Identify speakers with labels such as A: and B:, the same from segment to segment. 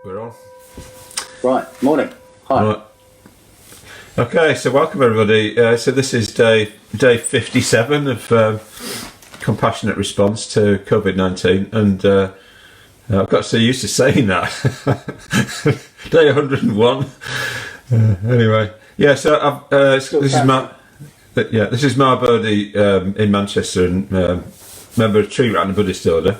A: we're on.
B: Right, morning. Hi.
A: Right. Okay, so welcome everybody. So this is day 57 of compassionate response to COVID-19, and I've got so used to saying that. Day 101. Anyway, yeah. So this is my birdie in Manchester, and member of Tree Rat and Buddhist Order.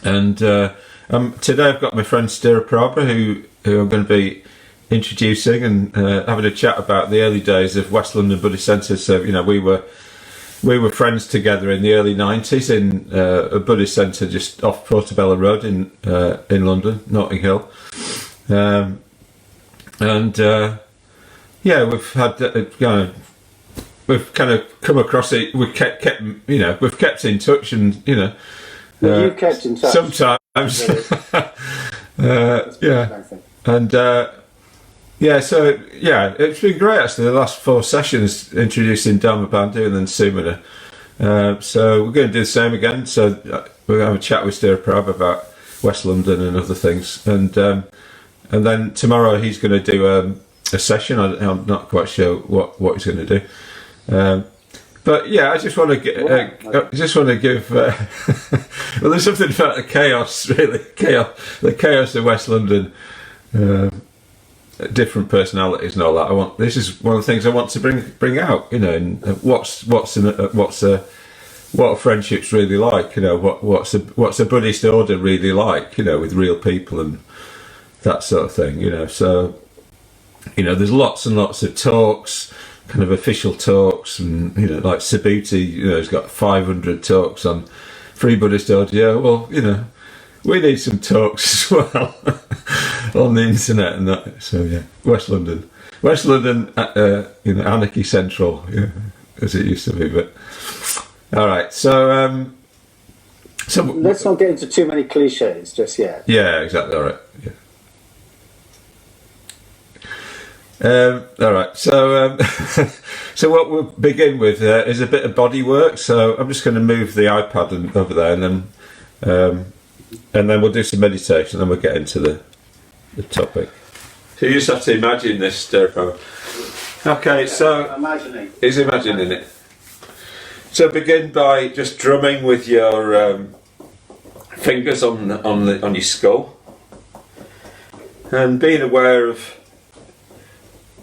A: And today I've got my friend Sthiraprabha, who I'm going to be introducing and having a chat about the early days of West London Buddhist Centre. So we were friends together in the early 90s in a Buddhist centre just off Portobello Road in London, Notting Hill. We've had we've kind of come across it. We've kept in touch, and
B: you've kept in touch
A: sometimes. It's been great actually. The last 4 sessions introducing Dharma Bandhu and then Sumana. So we're going to do the same again. So we're going to have a chat with Sthiraprabha about West London and other things, and then tomorrow he's going to do a session. I'm not quite sure what he's going to do. But yeah, I just want to give. Well, there's something about the chaos, really. The chaos of West London, different personalities and all that. This is one of the things I want to bring out. And what a friendship's really like. What's a Buddhist order really like. With real people and that sort of thing. So there's lots and lots of talks. Kind of official talks, and like Subhuti, he's got 500 talks on free Buddhist audio. Well, we need some talks as well on the internet and that. So yeah, West London, Anarchy Central, as it used to be. But all right, so
B: let's not get into too many cliches just yet.
A: Yeah, exactly. All right. Yeah. All right, so what we'll begin with is a bit of body work. So I'm just going to move the iPad over there, and then we'll do some meditation, and then we'll get into the topic. So you just have to imagine this, Sthiraprabha. Okay, so he's imagining it. So begin by just drumming with your fingers on your skull, and being aware of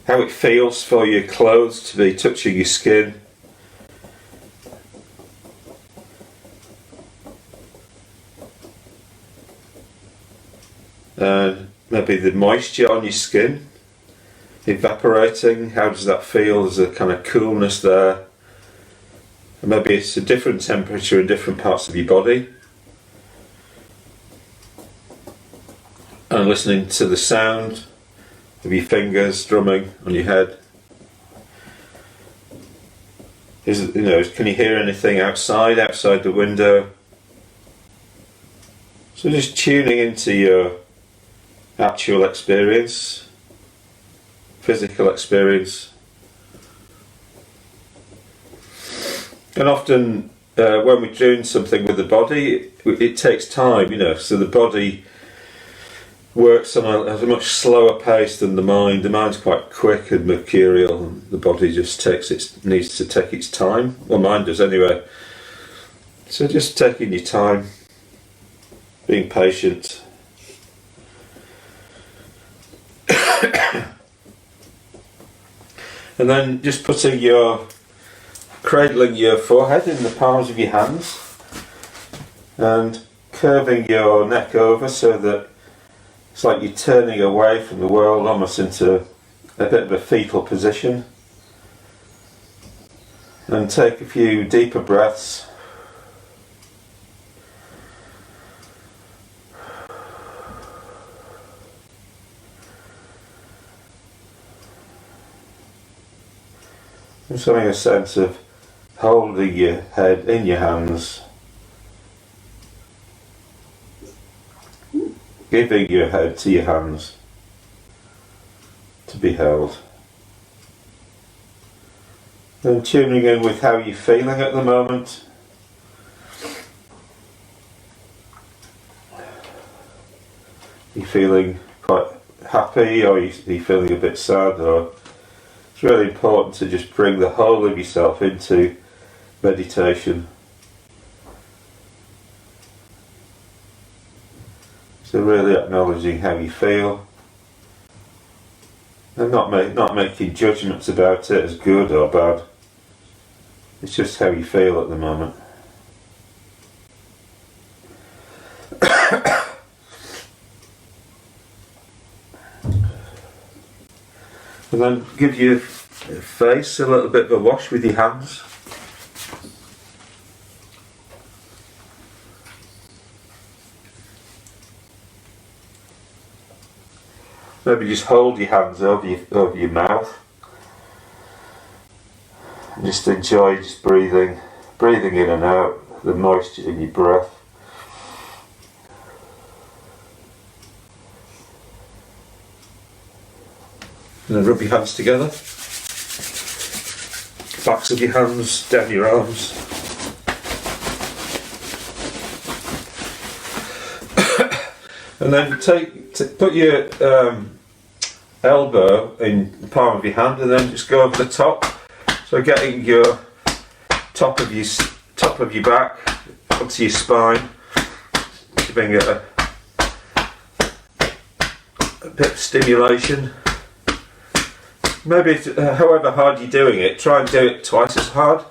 A: how it feels for your clothes to be touching your skin. Maybe the moisture on your skin evaporating. How does that feel? There's a kind of coolness there. And maybe it's a different temperature in different parts of your body. And listening to the sound of your fingers drumming on your head. Can you hear anything outside the window? So just tuning into your actual experience, physical experience. And often when we're doing something with the body, it takes time, so the body works on a much slower pace than the mind. The mind's quite quick and mercurial, and the body just needs to take its time. Well, mine does anyway. So just taking your time, being patient. And then just cradling your forehead in the palms of your hands and curving your neck over so that it's like you're turning away from the world, almost into a bit of a fetal position. And take a few deeper breaths. Just having a sense of holding your head in your hands. Giving your head to your hands to be held. And tuning in with how you're feeling at the moment. You're feeling quite happy, or are you feeling a bit sad, or it's really important to just bring the whole of yourself into meditation. So really acknowledging how you feel, and not making judgments about it as good or bad. It's just how you feel at the moment. And then give your face a little bit of a wash with your hands. Maybe just hold your hands over your mouth. And just enjoy just breathing in and out, the moisture in your breath. And then rub your hands together. Backs of your hands, down your arms. And then put your elbow in the palm of your hand, and then just go over the top. So getting your top of your back onto your spine, giving it a bit of stimulation. Maybe however hard you're doing it, try and do it twice as hard.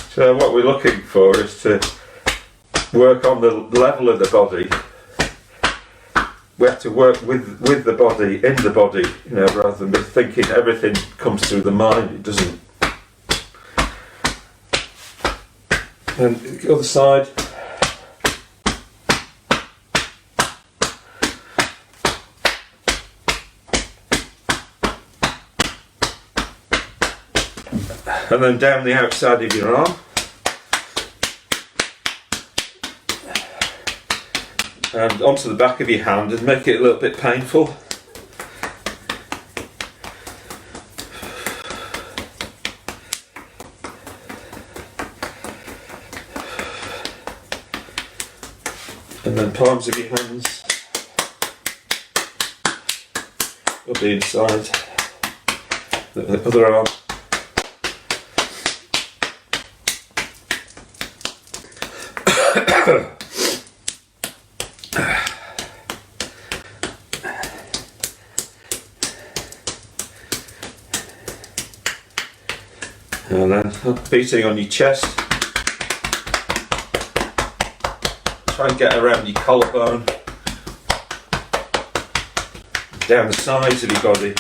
A: So what we're looking for is to work on the level of the body. We have to work with the body, in the body, rather than thinking everything comes through the mind. It doesn't. And the other side. And then down the outside of your arm. And onto the back of your hand, and make it a little bit painful. And then palms of your hands up the inside, the other arm. And then beating on your chest. Try and get around your collarbone, down the sides of your body.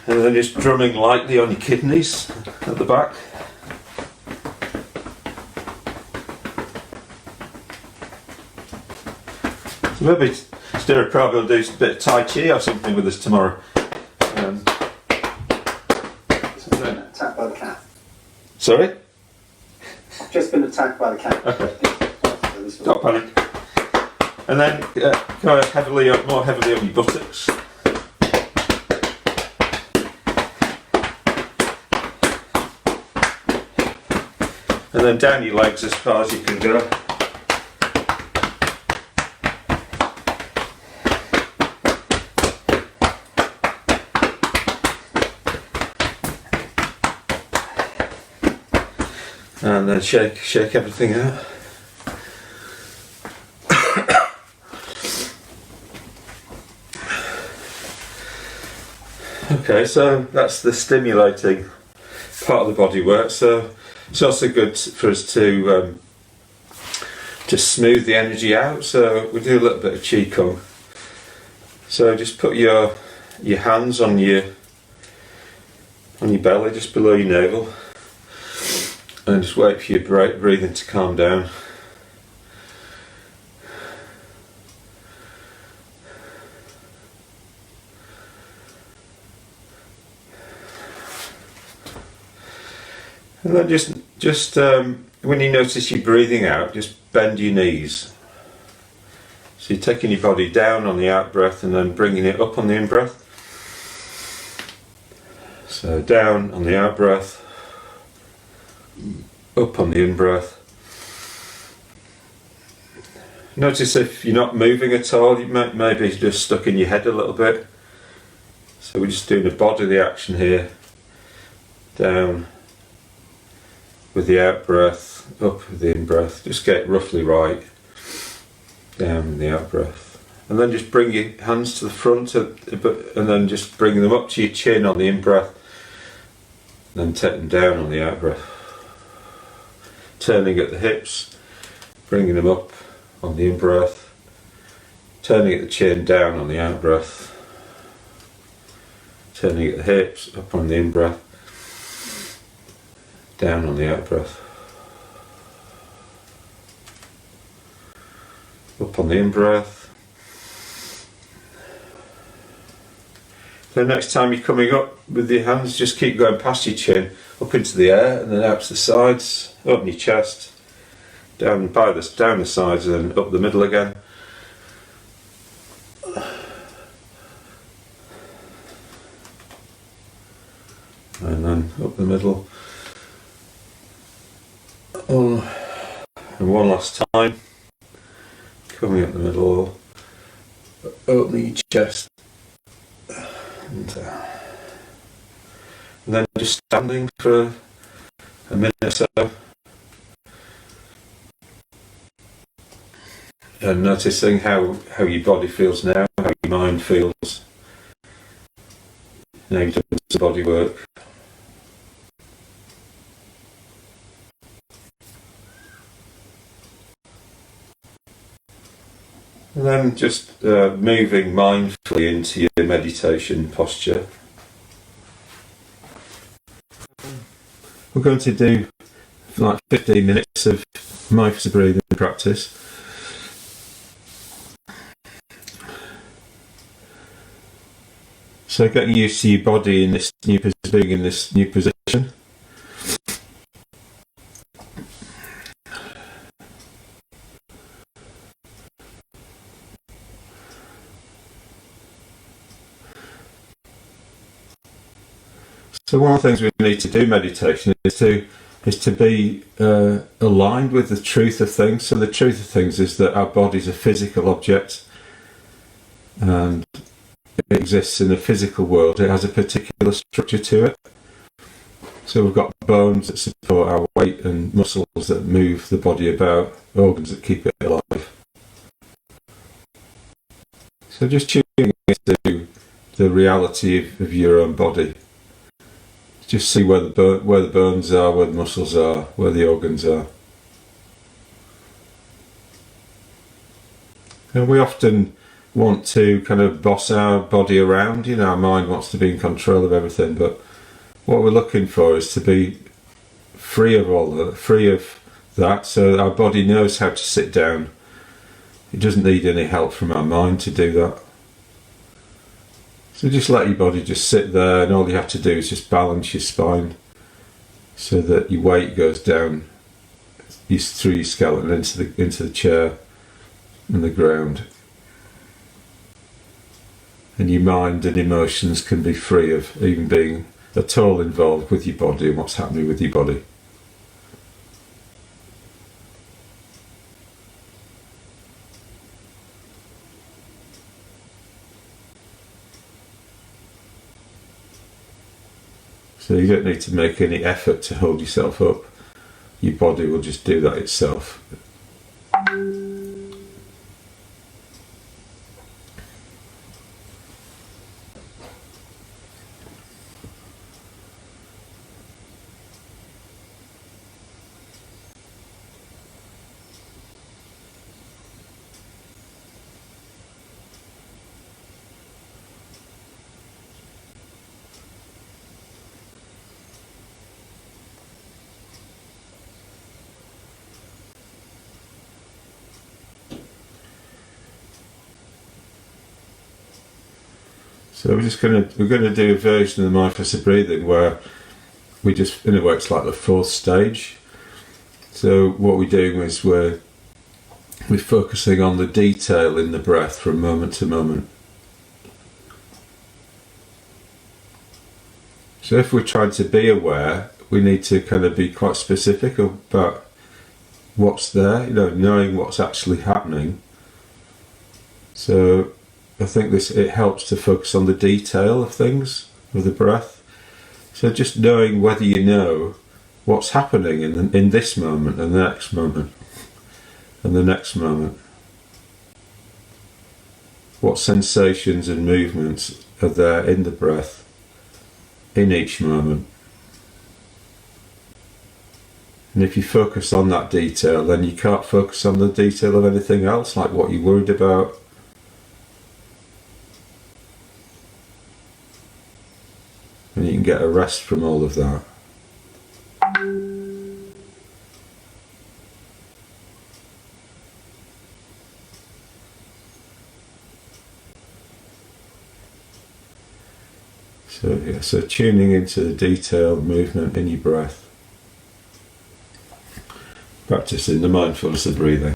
A: And then just drumming lightly on your kidneys at the back. So maybe Sthiraprabha will do a bit of Tai Chi or something with us tomorrow.
B: Attacked by the cat.
A: Sorry?
B: I've just been attacked by the cat.
A: Okay. Don't panic. And then kind of more heavily on your buttocks. And then down your legs as far as you can go. And then shake everything out. Okay, so that's the stimulating part of the body work. So it's also good for us to smooth the energy out. So we do a little bit of qigong. So just put your hands on your belly, just below your navel. And just wait for your breathing to calm down. And then just when you notice you're breathing out, just bend your knees. So you're taking your body down on the out breath and then bringing it up on the in breath. So down on the out breath, up on the in breath. Notice if you're not moving at all, you might maybe just stuck in your head a little bit. So we're just doing the body of the action here. Down with the out breath, up with the in breath. Just get it roughly right. Down with the out breath. And then just bring your hands to the front and then just bring them up to your chin on the in breath. Then take them down on the out breath. Turning at the hips, bringing them up on the in breath. Turning at the chin, down on the out breath. Turning at the hips, up on the in breath. Down on the out breath. Up on the in breath. The next time you're coming up with your hands, just keep going past your chin, up into the air, and then out to the sides, open your chest, down the sides, and then up the middle again. And then up the middle. Oh, and one last time, coming up the middle, opening your chest. And then just standing for a minute or so and noticing how your body feels now, how your mind feels. Now you've done some body work. And then just moving mindfully into your meditation posture. We're going to do like 15 minutes of mindful breathing practice. So getting used to your body in this new being in this new position. So one of the things we need to do meditation is to be aligned with the truth of things. So the truth of things is that our body is a physical object and it exists in the physical world. It has a particular structure to it. So we've got bones that support our weight and muscles that move the body about, organs that keep it alive. So just tuning into the reality of your own body. Just see where the bones are, where the muscles are, where the organs are. And we often want to kind of boss our body around, our mind wants to be in control of everything, but what we're looking for is to be free of that, so our body knows how to sit down. It doesn't need any help from our mind to do that. So just let your body just sit there, and all you have to do is just balance your spine so that your weight goes down through your skeleton into the chair and the ground. And your mind and emotions can be free of even being at all involved with your body and what's happening with your body. So you don't need to make any effort to hold yourself up. Your body will just do that itself. So we're gonna do a version of the mindful breathing where we just, in a way, it's like the fourth stage. So what we're doing is we're focusing on the detail in the breath from moment to moment. So if we're trying to be aware, we need to kind of be quite specific about what's there, knowing what's actually happening. So I think it helps to focus on the detail of things, of the breath. So just knowing whether you know what's happening in this moment and the next moment and the next moment. What sensations and movements are there in the breath in each moment. And if you focus on that detail, then you can't focus on the detail of anything else, like what you're worried about. And you can get a rest from all of that. So tuning into the detailed movement in your breath. Practicing the mindfulness of breathing.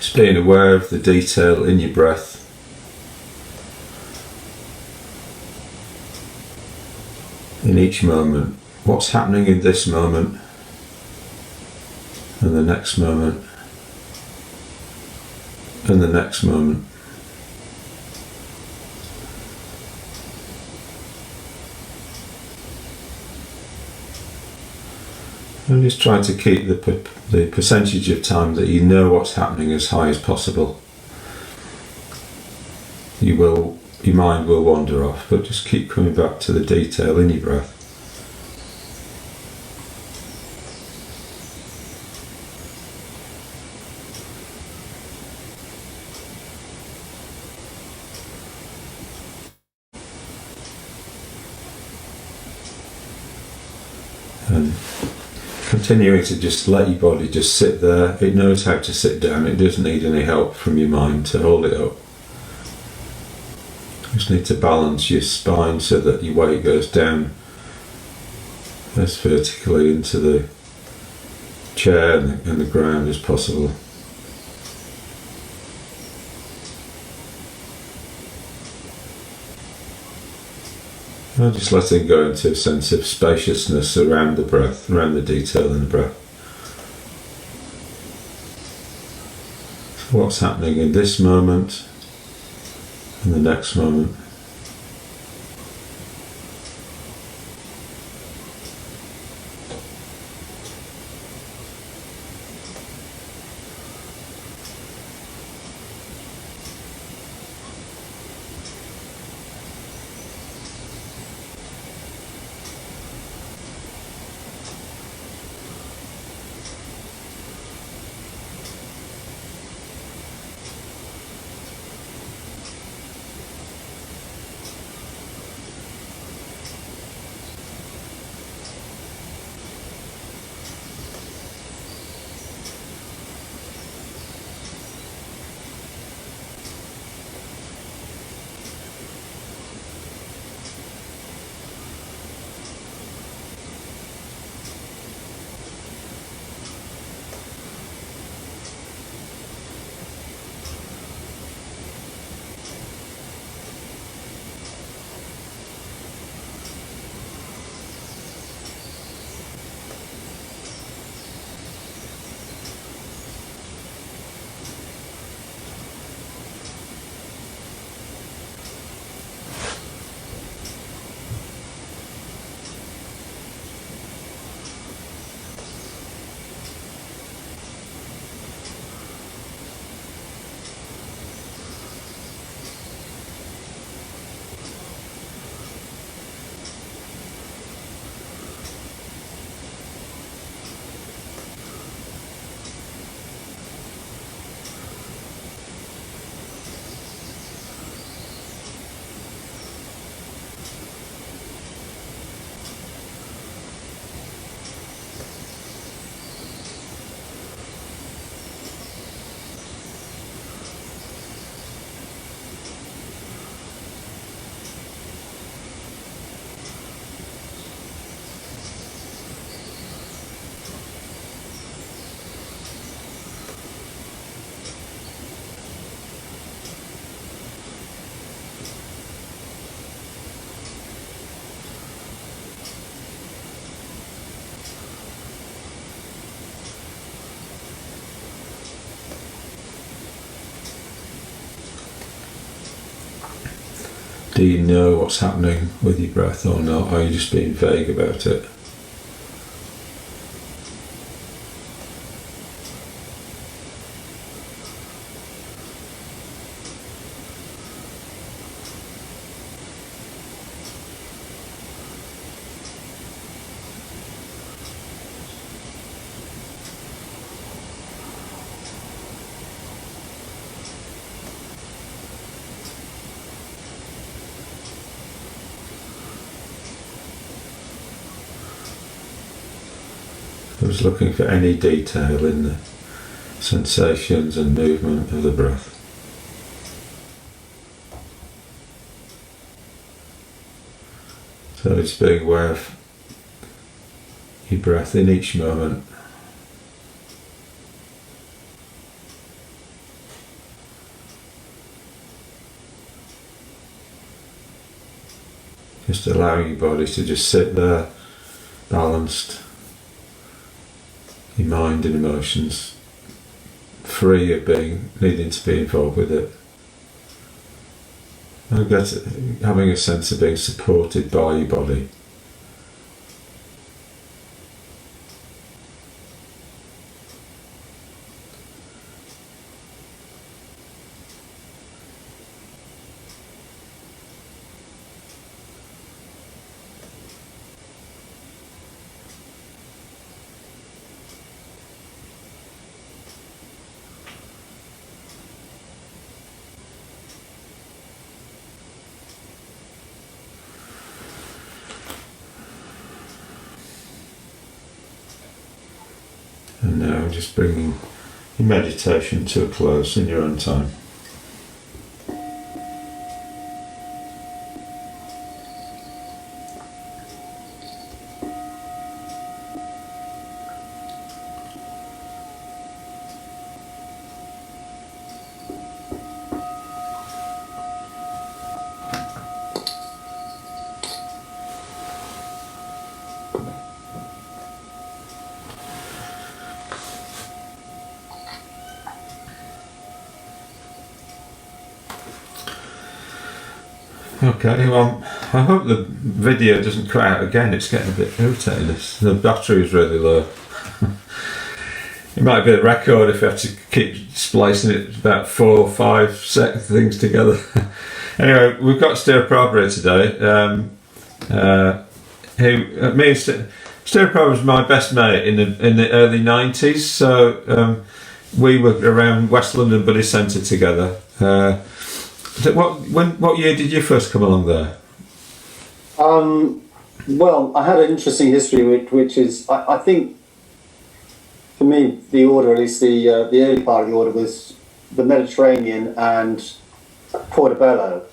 A: Just being aware of the detail in your breath. In each moment. What's happening in this moment and the next moment and the next moment. I'm just trying to keep the percentage of time that you know what's happening as high as possible. Your mind will wander off, but just keep coming back to the detail in your breath. And continuing to just let your body just sit there. It knows how to sit down. It doesn't need any help from your mind to hold it up. You just need to balance your spine so that your weight goes down as vertically into the chair and the ground as possible. And just letting go into a sense of spaciousness around the breath, around the detail in the breath. So what's happening in this moment and the next moment. Do you know what's happening with your breath or not? Or are you just being vague about it? I was looking for any detail in the sensations and movement of the breath. So just being aware of your breath in each moment. Just allowing your body to just sit there, balanced. Your mind and emotions free of needing to be involved with it. And having a sense of being supported by your body. And now just bringing your meditation to a close in your own time. Okay, well, I hope the video doesn't cut out again. It's getting a bit irritating. The battery is really low. It might be a record if you have to keep splicing it about 4 or 5 things together. Anyway, we've got Sthiraprabha here today. Sthiraprabha was my best mate in the early 90s. So we were around West London Buddhist Centre together. What year did you first come along there?
B: Well, I had an interesting history, which is, I think, for me, the order, at least the early part of the order, was the Mediterranean and Portobello.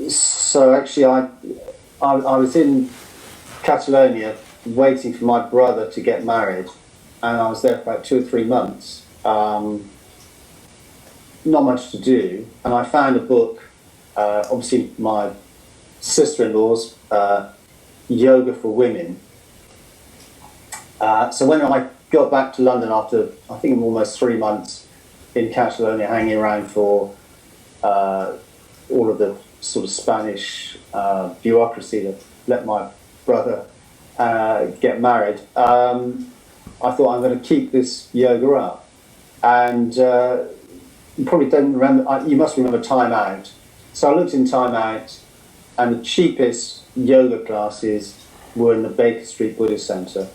B: So actually, I was in Catalonia waiting for my brother to get married, and I was there for about 2 or 3 months. Not much to do, and I found a book, obviously my sister-in-law's, Yoga for Women. So when I got back to London after, I think, almost 3 months in Catalonia, hanging around for all of the sort of Spanish bureaucracy that let my brother get married, I thought, I'm going to keep this yoga up. And you probably don't remember, you must remember Time Out. So I looked in Time Out, and the cheapest yoga classes were in the Baker Street Buddhist Centre.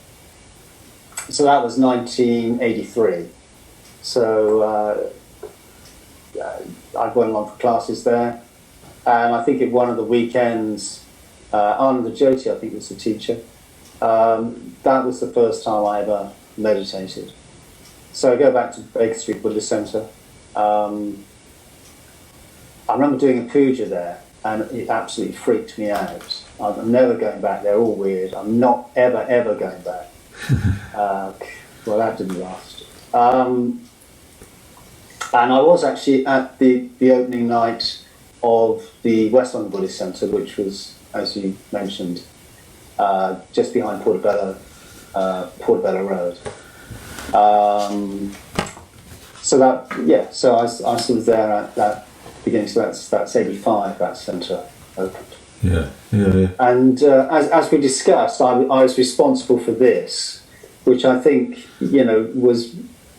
B: So that was 1983. So I went along for classes there, and I think at one of the weekends, Ananda Jyoti, I think, was the teacher. That was the first time I ever meditated. So I go back to Baker Street Buddhist Centre. I remember doing a puja there, and it absolutely freaked me out. I'm never going back there, all weird. I'm not ever going back. Well, that didn't last. And I was actually at the opening night of the West London Buddhist Centre, which was, as you mentioned, just behind Portobello Road. So that, yeah, so I was sort of there at beginning. So that's 85. That centre opened.
A: Yeah, yeah, yeah.
B: And as we discussed, I was responsible for this, which I think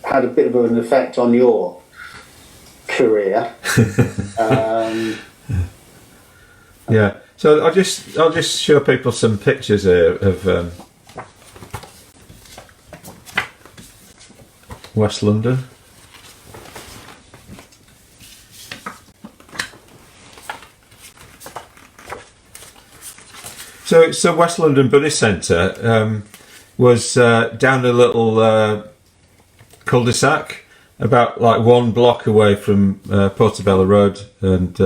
B: had a bit of an effect on your career.
A: Yeah. So I'll just show people some pictures here of West London. So West London Buddhist Centre was down a little cul-de-sac, about like 1 block away from Portobello Road, and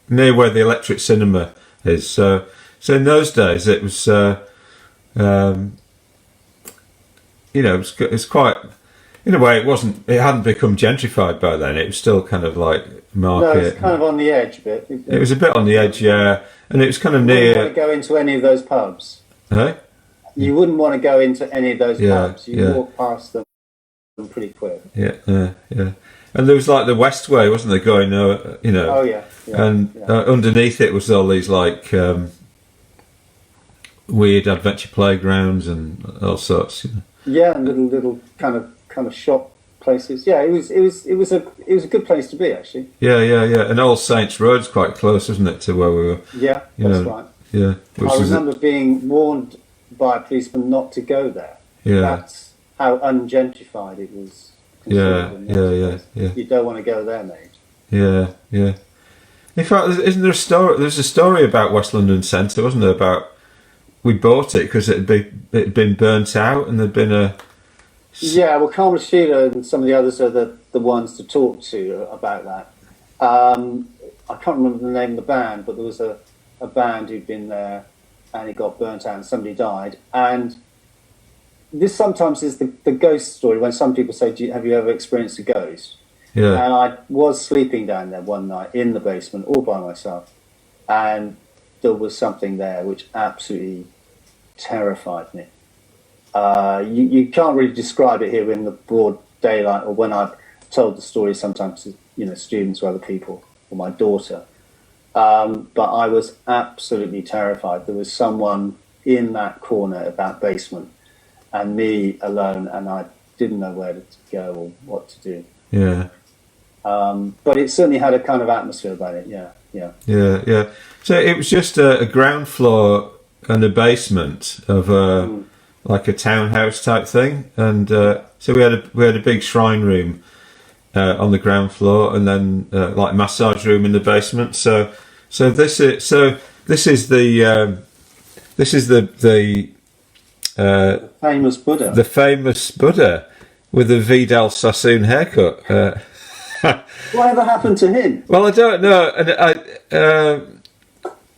A: near where the Electric Cinema is. So in those days it was, it's quite. In a way, it hadn't become gentrified by then. It was still kind of like market.
B: No, it's kind of on the edge a bit.
A: It was a bit on the edge, yeah. And it was kind of
B: You
A: near.
B: wouldn't want to go into any of those pubs.
A: Eh?
B: You wouldn't want to go into any of those pubs. You
A: yeah.
B: walk past them pretty quick.
A: Yeah. And there was like the Westway, wasn't there? Going,
B: Oh yeah.
A: And underneath it was all these like weird adventure playgrounds and all sorts.
B: Yeah, and little kind of shop places. Yeah, it was a good place to be, actually.
A: Yeah. And All Saints Road's quite close, isn't it, to where we were?
B: Yeah, that's right.
A: Yeah.
B: I remember being warned by a policeman not to go there.
A: Yeah.
B: That's how ungentrified it was.
A: Yeah.
B: You don't want to go there, mate.
A: Yeah. In fact, isn't there a story? There's a story about West London Centre, wasn't there? About we bought it because it had been burnt out, and there'd been a.
B: Yeah, well, Carmen Sheila and some of the others are the ones to talk to about that. I can't remember the name of the band, but there was a band who'd been there and it got burnt out and somebody died. And this sometimes is the ghost story when some people say, have you ever experienced a ghost?
A: Yeah.
B: And I was sleeping down there one night in the basement all by myself, and there was something there which absolutely terrified me. You can't really describe it here in the broad daylight, or when I've told the story sometimes to students or other people or my daughter. But I was absolutely terrified. There was someone in that corner of that basement, and me alone, and I didn't know where to go or what to do.
A: Yeah.
B: But it certainly had a kind of atmosphere about it. Yeah.
A: So it was just a ground floor and a basement of like a townhouse type thing, and so we had a big shrine room on the ground floor, and then like a massage room in the basement. So this is the
B: famous Buddha.
A: The famous Buddha with the Vidal Sassoon haircut.
B: Whatever happened to him?
A: Well, I don't know,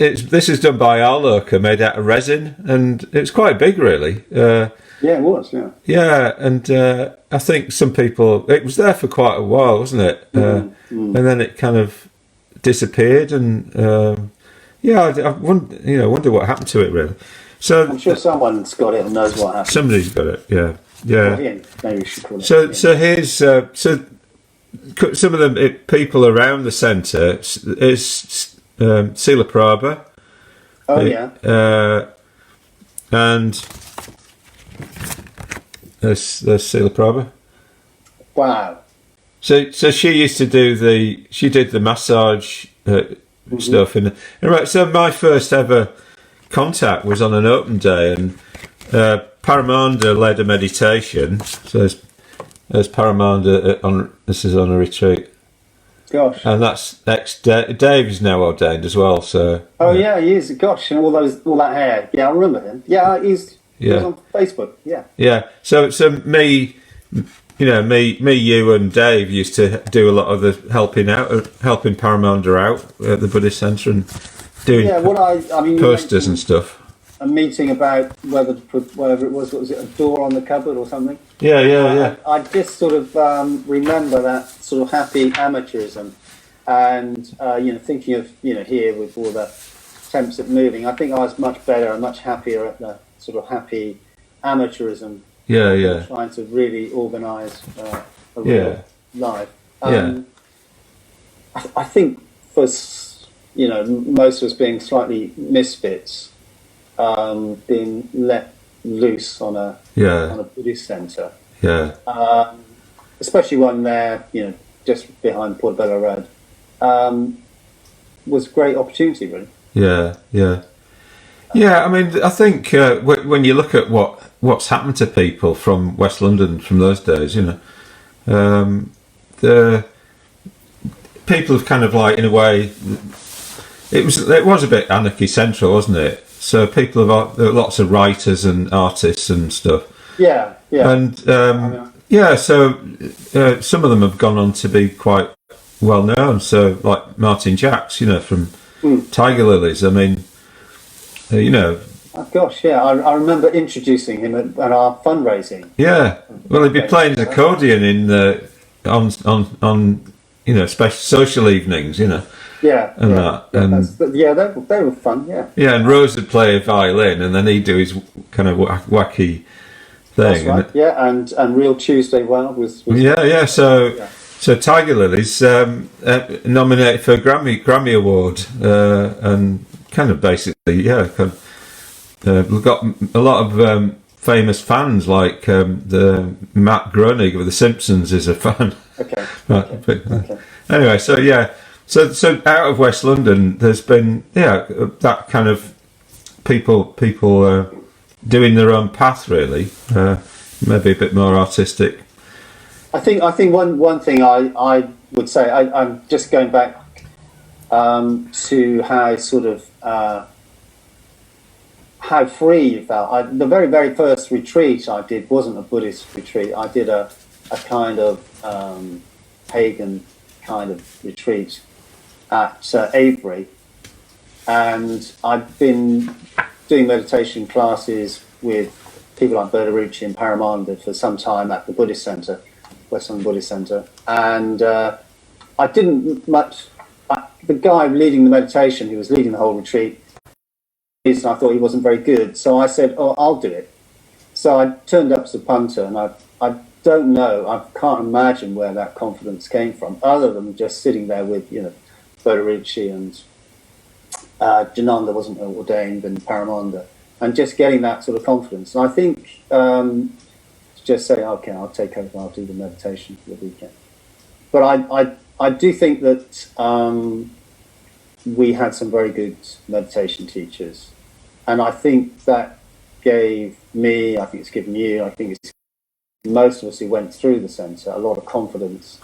A: and this is done by Arloka, made out of resin, and it's quite big, really.
B: Yeah, it was. Yeah.
A: Yeah, and I think some people. It was there for quite a while, wasn't it? And then it kind of disappeared, and I wonder what happened to it, really. So
B: I'm sure someone's got it and knows what happened.
A: Somebody's got it. Yeah.
B: Well, Ian, maybe we should call it.
A: So here's some of the people around the centre is Sthiraprabha.
B: Oh yeah.
A: And there's Sthiraprabha.
B: Wow.
A: So she used to did the massage stuff, and right. So my first ever contact was on an open day, and Paramanda led a meditation. So there's Paramanda this is on a retreat.
B: Gosh.
A: And that's Dave is now ordained as well. So.
B: Oh yeah, he is. Gosh, and all that hair. Yeah, I remember him. Yeah, he was on Facebook. Yeah.
A: Yeah. So me, you and Dave used to do a lot of the helping Paramanda out at the Buddhist Centre and doing posters and stuff.
B: A meeting about whether to put whatever it was. What was it? A door on the cupboard or something?
A: Yeah.
B: I just sort of remember that sort of happy amateurism, and thinking of here with all the attempts at moving. I think I was much better and much happier at the sort of happy amateurism.
A: Yeah.
B: Trying to really organise a real life. I think for most of us being slightly misfits, being let loose on a Buddhist centre, especially one there, just behind Portobello Road, was a great opportunity, really.
A: Yeah. I mean, I think when you look at what's happened to people from West London from those days, the people have kind of like, in a way, it was a bit anarchy central, wasn't it? So people there are lots of writers and artists and stuff.
B: Yeah.
A: And so some of them have gone on to be quite well known. So like Martin Jacks, from Tiger Lilies. I mean,
B: Oh, gosh, yeah, I remember introducing him at our fundraising.
A: Yeah, well, he'd be playing his accordion in on special social evenings,
B: Yeah,
A: and
B: they were fun.
A: Yeah, and Rose would play a violin, and then he'd do his kind of wacky thing.
B: That's right. And Real Tuesday was
A: So Tiger Lilies nominated for a Grammy Award, and kind of basically, we've got a lot of famous fans, like the Matt Groening of The Simpsons is a fan.
B: Okay.
A: Anyway, so out of West London, there's been that kind of people doing their own path, really, maybe a bit more artistic.
B: I think one thing I would say, I'm just going back to how sort of how free you felt. The very, very first retreat I did wasn't a Buddhist retreat. I did a kind of pagan kind of retreat at Avebury, and I've been doing meditation classes with people like Bertarucci and Paramananda for some time at the Buddhist Centre, West London Buddhist Centre, and I didn't much. The guy leading the meditation, who was leading the whole retreat, I thought he wasn't very good, so I said, "Oh, I'll do it." So I turned up as a punter, and I don't know, I can't imagine where that confidence came from, other than just sitting there with Bertarucci and Jananda wasn't ordained, and Paramananda, and just getting that sort of confidence. And I think just say, "Okay, I'll take over, I'll do the meditation for the weekend." But I do think that we had some very good meditation teachers, and I think that gave me, I think it's given you, I think it's most of us who went through the centre a lot of confidence,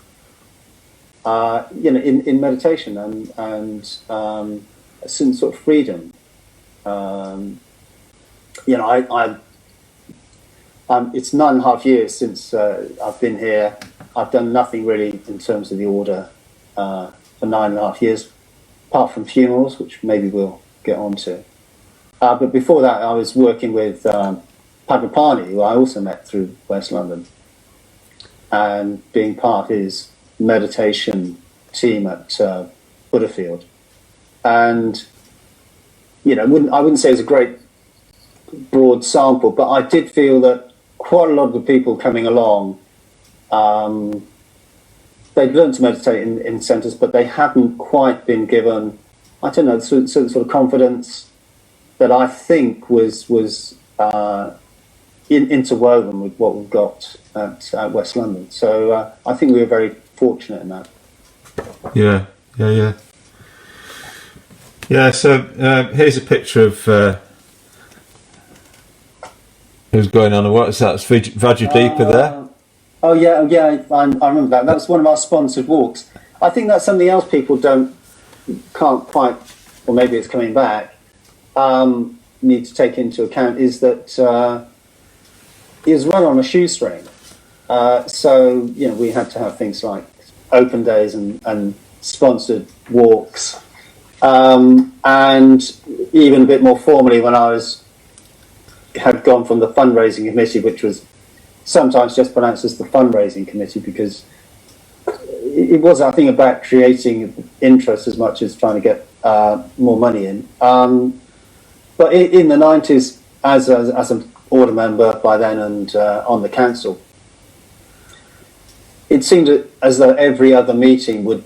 B: in meditation and a certain sort of freedom. It's 9.5 years since I've been here. I've done nothing really in terms of the order for 9.5 years, apart from funerals, which maybe we'll get on to. But before that, I was working with Padmapani, who I also met through West London, and being part of his meditation team at Buddhafield. And I wouldn't say it was a great broad sample, but I did feel that quite a lot of the people coming along, they'd learned to meditate in centres, but they hadn't quite been given, I don't know, sort of confidence that I think was interwoven with what we've got at West London. So I think we were very fortunate in that.
A: Yeah, so here's a picture of who's going on, and what is that? It's Vajradeepa there?
B: Oh yeah, I remember that. That was one of our sponsored walks. I think that's something else people can't quite, or maybe it's coming back, need to take into account, is that it was run on a shoestring. So we had to have things like open days and sponsored walks, and even a bit more formally when I had gone from the fundraising committee, which was sometimes just pronounced as the fundraising committee, because it was, I think, about creating interest as much as trying to get more money in. But in the 90s, as an order member by then and on the council, it seemed as though every other meeting would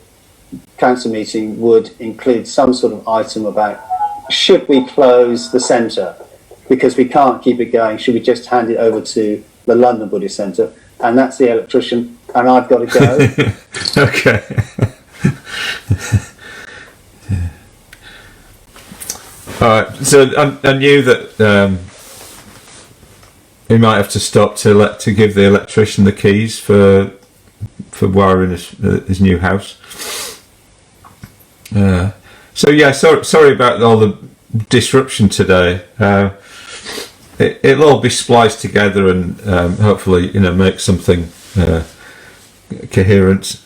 B: council meeting would include some sort of item about, should we close the centre because we can't keep it going? Should we just hand it over to the London Buddhist Centre? And that's the electrician, and I've got to go.
A: Okay. All right. So I knew that he might have to stop to give the electrician the keys for wiring his new house. So yeah, sorry about all the disruption today. It'll all be spliced together and hopefully make something coherent.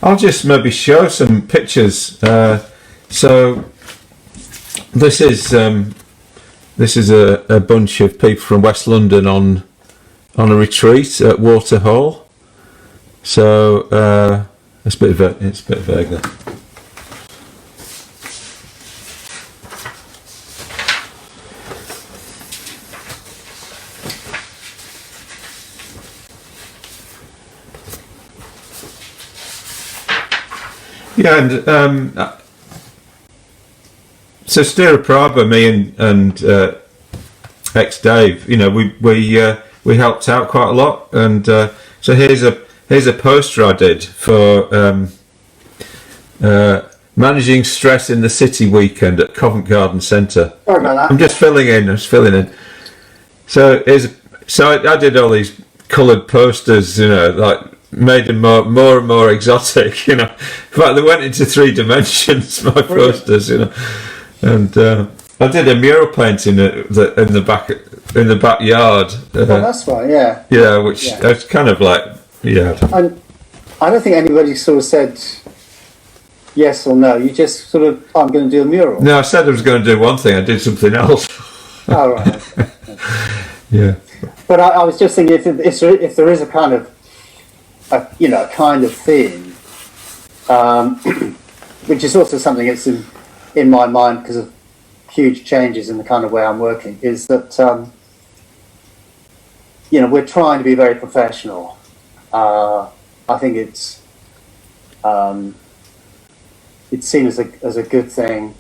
A: I'll just maybe show some pictures. So this is a bunch of people from West London on a retreat at Waterhall. So it's a bit vague there. Yeah, and so Sthiraprabha, me and ex-Dave, we helped out quite a lot, and so here's a poster I did for managing stress in the city weekend at Covent Garden Centre.
B: Sorry about that.
A: I'm just filling in. So I did all these coloured posters, like made them more and more exotic, In fact, they went into 3 dimensions, my posters, and I did a mural painting in the backyard.
B: That's right, yeah.
A: Yeah, which it's kind of like, yeah.
B: And I don't think anybody sort of said yes or no. You just sort of, I'm going to do a mural.
A: No, I said I was going to do one thing. I did something else.
B: Oh, right. Okay.
A: Yeah.
B: But I was just thinking, if there is a kind of, theme, which is also something that's in my mind because of huge changes in the kind of way I'm working, is that we're trying to be very professional. I think it's seen as a good thing.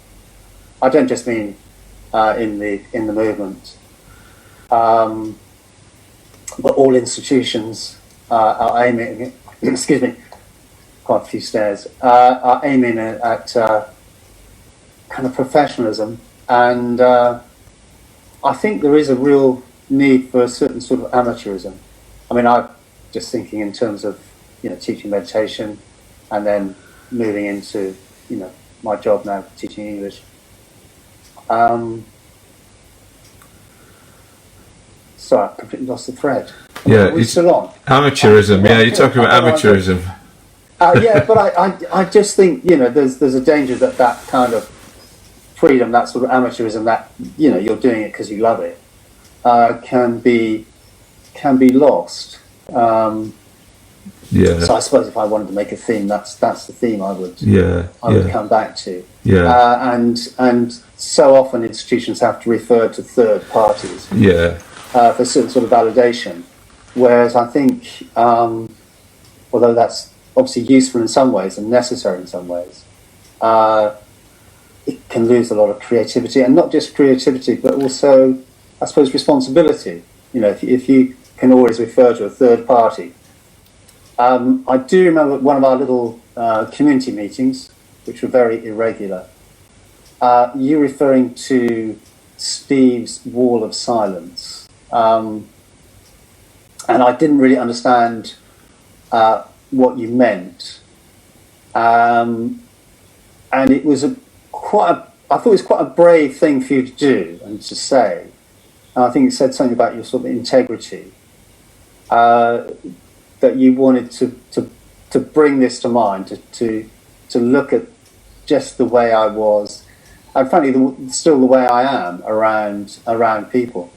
B: I don't just mean in the movement, but all institutions are aiming. Excuse me, quite a few stairs. Are aiming at kind of professionalism, and I think there is a real need for a certain sort of amateurism. I mean, I'm just thinking in terms of teaching meditation, and then moving into my job now, teaching English. Sorry, I completely lost the thread.
A: Yeah,
B: we're still on.
A: Amateurism. Yeah, you're talking about amateurism.
B: Yeah, but I just think there's a danger that kind of freedom, that sort of amateurism, that you're doing it because you love it, can be lost.
A: Yeah.
B: So I suppose if I wanted to make a theme, that's the theme I would come back to.
A: Yeah.
B: And so often institutions have to refer to third parties.
A: Yeah.
B: For certain sort of validation, whereas I think, although that's obviously useful in some ways and necessary in some ways, it can lose a lot of creativity, and not just creativity, but also, I suppose, responsibility. If you can always refer to a third party. I do remember one of our little community meetings, which were very irregular, you referring to Steve's wall of silence. And I didn't really understand what you meant, and it was I thought it was quite a brave thing for you to do and to say. And I think it said something about your sort of integrity, that you wanted to bring this to mind, to look at just the way I was, and frankly still the way I am around people.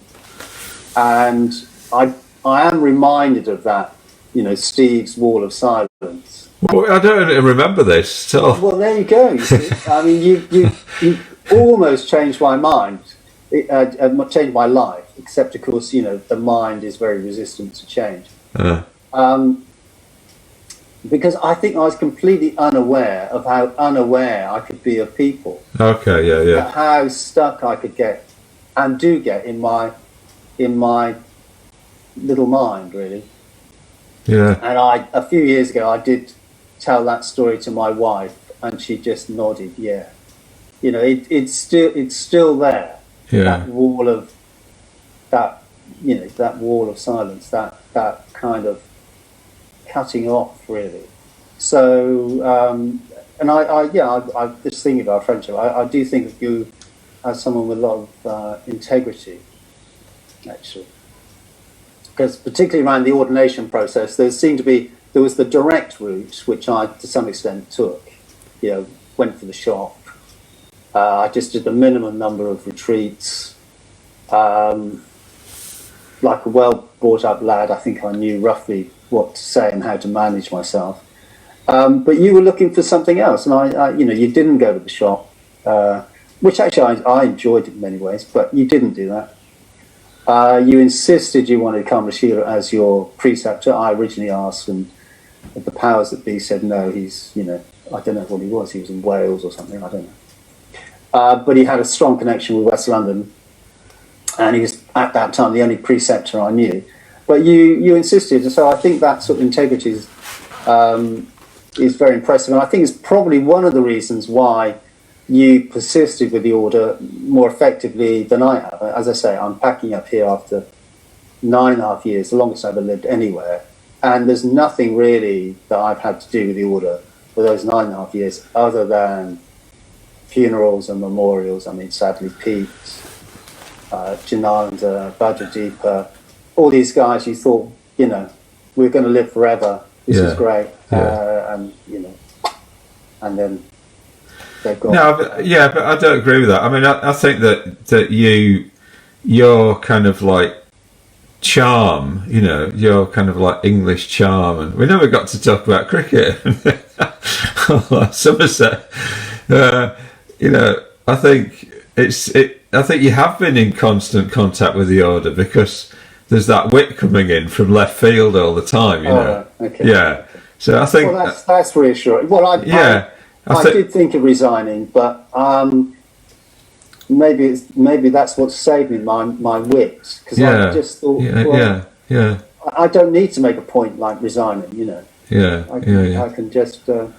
B: And I am reminded of that, Steve's wall of silence.
A: Well, I don't remember this. So.
B: Well, there you go. You see? I mean, you almost changed my mind, changed my life. Except, of course, the mind is very resistant to change. because I think I was completely unaware of how unaware I could be of people,
A: Okay, yeah, yeah,
B: how stuck I could get and do get in my little mind, really.
A: yeah,
B: And a few years ago, I did tell that story to my wife, and she just nodded, yeah. You know, it's still there.
A: yeah,
B: That wall of that, you know, that wall of silence, that kind of cutting off, really. So, and I just thinking about friendship. I do think of you as someone with a lot of integrity, actually. Because particularly around the ordination process, there was the direct route, which I to some extent took. You know, went for the shock. I just did the minimum number of retreats. Like a well brought up lad, I think I knew roughly what to say and how to manage myself. But you were looking for something else, and you know, you didn't go to the shop, which actually I enjoyed in many ways, but you didn't do that. You insisted you wanted Kamarashila as your preceptor. I originally asked, and the powers that be said no. He's, you know, I don't know what he was. He was in Wales or something. I don't know. But he had a strong connection with West London, and he was at that time the only preceptor I knew. But you insisted, and so I think that sort of integrity is very impressive, and I think it's probably one of the reasons why you persisted with the order more effectively than I have. As I say, I'm packing up here after 9.5 years, the longest I've ever lived anywhere, and there's nothing really that I've had to do with the order for those 9.5 years other than funerals and memorials. I mean, sadly, Pete, Jananda, Vajradeepa, all these guys you thought, you know, we're going to live forever. This is great. And, you know, and then they've got...
A: No, but I don't agree with that. I mean, I think that your kind of like charm, you know, your kind of like English charm, and we never got to talk about cricket. Somerset, you know, I think I think you have been in constant contact with the order because there's that wit coming in from left field all the time, you know.
B: Okay.
A: Yeah. So I think
B: that's reassuring. Well, I did think of resigning, but maybe that's what saved me, my wit, because I just thought, I don't need to make a point like resigning, you know. I can just live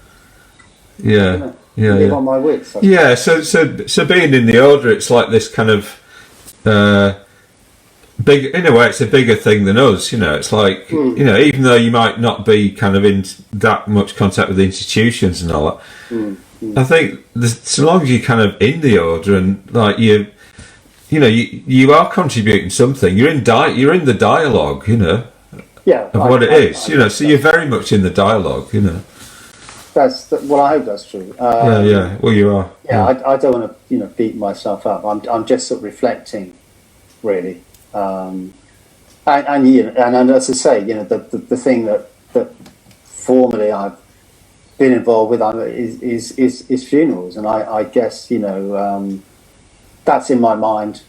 B: on my wits.
A: So being in the order, it's like this kind of big, in a way, it's a bigger thing than us, you know. It's like, you know, even though you might not be kind of in that much contact with the institutions and all that, I think so long as you're kind of in the order and like you know, you are contributing something. You're in the dialogue, you know, of what it is, you know. So you're very much in the dialogue, you know.
B: Well, I hope that's true.
A: Well, you are.
B: I don't want to, you know, beat myself up. I'm just sort of reflecting, really. And as I say, you know, the thing that formally I've been involved with is funerals, and I guess, you know, that's in my mind,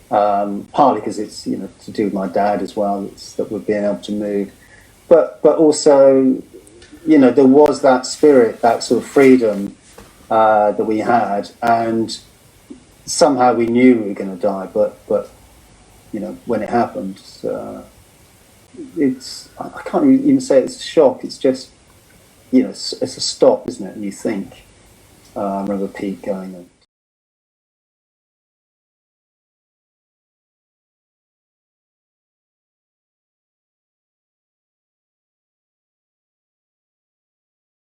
B: partly because it's, you know, to do with my dad as well. It's that we're being able to move, but also, you know, there was that spirit, that sort of freedom that we had, and somehow we knew we were going to die, but you know, when it happened, I can't even say it's a shock. It's just, you know, it's a stop, isn't it? And you think, I remember Pete going,